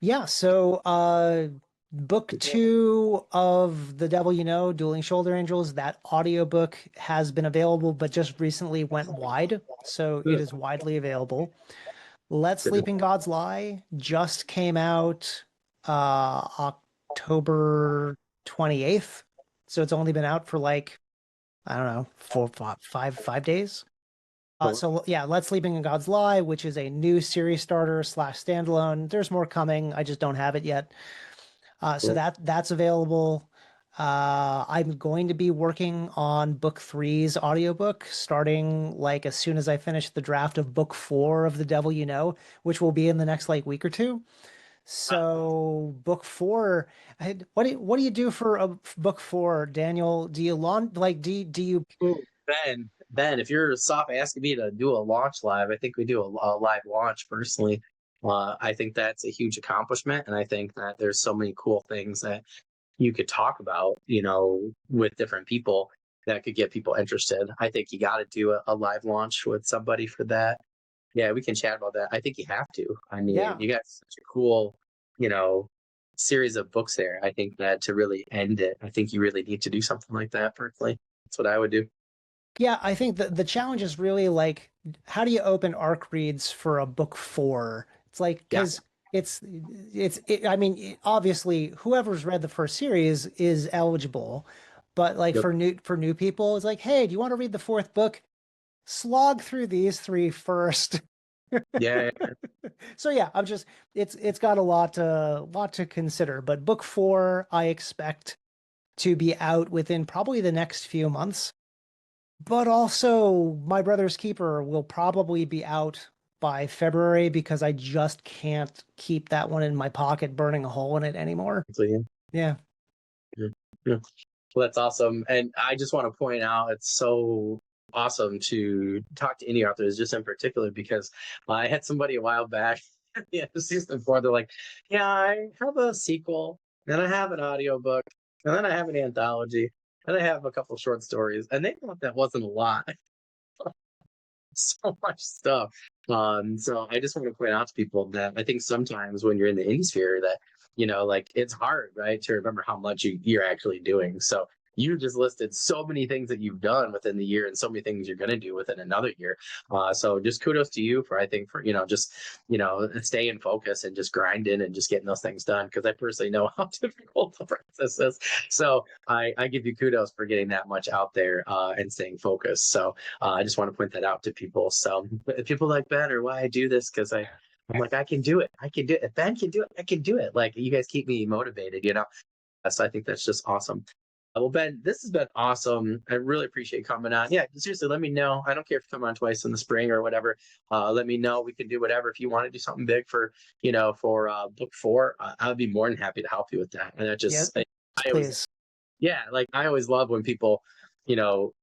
Yeah, so book two of The Devil You Know, Dueling Shoulder Angels, that audiobook has been available, but just recently went wide. So it Good. is widely available. Let Sleeping Gods Lie just came out October 28th. So it's only been out for like, I don't know, five days. So yeah, Let Sleeping Gods Lie, which is a new series starter slash standalone. There's more coming. I just don't have it yet. So that's available. I'm going to be working on book three's audiobook starting like as soon as I finish the draft of book four of The Devil You Know, which will be in the next like week or two. So book four, what do you do for a book four, Daniel? Do you do you Ooh, Ben, if you're soft asking me to do a launch live, I think we do a live launch personally. I think that's a huge accomplishment, and I think that there's so many cool things that you could talk about, with different people that could get people interested. I think you got to do a live launch with somebody for that. Yeah, we can chat about that. I think you have to. I mean, yeah. you got such a cool, you know, series of books there. I think that to really end it, I think you really need to do something like that personally. That's what I would do. Yeah, I think the challenge is really like how do you open arc reads for a book four? It's like Yeah. because I mean obviously whoever's read the first series is eligible, but like Yep. for new people, it's like, hey, do you want to read the fourth book? Slog through these three first. Yeah. So yeah, I'm just it's got a lot to consider, but book four I expect to be out within probably the next few months. But also, My Brother's Keeper will probably be out by February because I just can't keep that one in my pocket burning a hole in it anymore. So, yeah. Yeah. Yeah. Yeah. Well, that's awesome. And I just want to point out it's so awesome to talk to indie authors, just in particular, because I had somebody a while back, yeah, season four, they're like, yeah, I have a sequel, and I have an audiobook, and then I have an anthology, and I have a couple short stories. And they thought that wasn't a lot. So much stuff. So I just want to point out to people that I think sometimes when you're in the indie sphere that, like it's hard, right, to remember how much you're actually doing. So you just listed so many things that you've done within the year and so many things you're going to do within another year. So just kudos to you for, I think, for, just, staying focused and just grinding and just getting those things done. Cause I personally know how difficult the process is. So I give you kudos for getting that much out there and staying focused. So I just want to point that out to people. So people like Ben or why I do this because I'm like I can do it. I can do it. If Ben can do it, I can do it. Like you guys keep me motivated. So I think that's just awesome. Well, Ben, this has been awesome. I really appreciate coming on. Yeah, seriously, let me know. I don't care if you come on twice in the spring or whatever. Let me know. We can do whatever. If you want to do something big for book four, I would be more than happy to help you with that. And that Yeah, just, I always, please. yeah, like I always love when people, you know,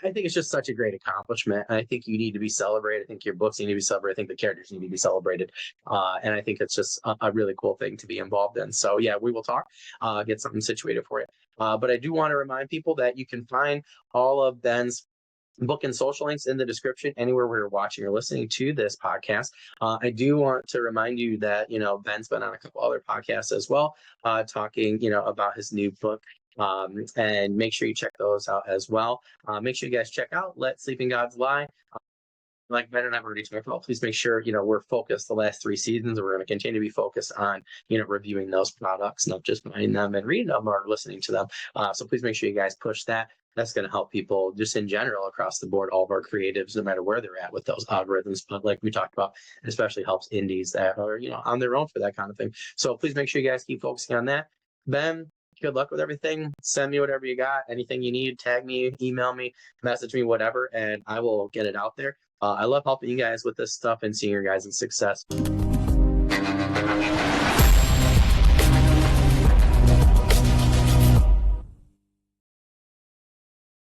I think it's just such a great accomplishment. I think you need to be celebrated. I think your books need to be celebrated. I think the characters need to be celebrated. And I think it's just a really cool thing to be involved in. So, yeah, we will talk, get something situated for you. But I do want to remind people that you can find all of Ben's book and social links in the description anywhere where you're watching or listening to this podcast. I do want to remind you that, Ben's been on a couple other podcasts as well, talking, about his new book. And make sure you check those out as well. Make sure you guys check out Let Sleeping Gods Lie. Like Ben and I've already talked about, please make sure, we're focused the last three seasons. We're going to continue to be focused on, reviewing those products, not just buying them and reading them or listening to them. So please make sure you guys push that. That's going to help people just in general across the board, all of our creatives, no matter where they're at with those algorithms. But like we talked about, it especially helps indies that are, on their own for that kind of thing. So please make sure you guys keep focusing on that. Ben, good luck with everything. Send me whatever you got, anything you need, tag me, email me, message me, whatever, and I will get it out there. I love helping you guys with this stuff and seeing your guys' success.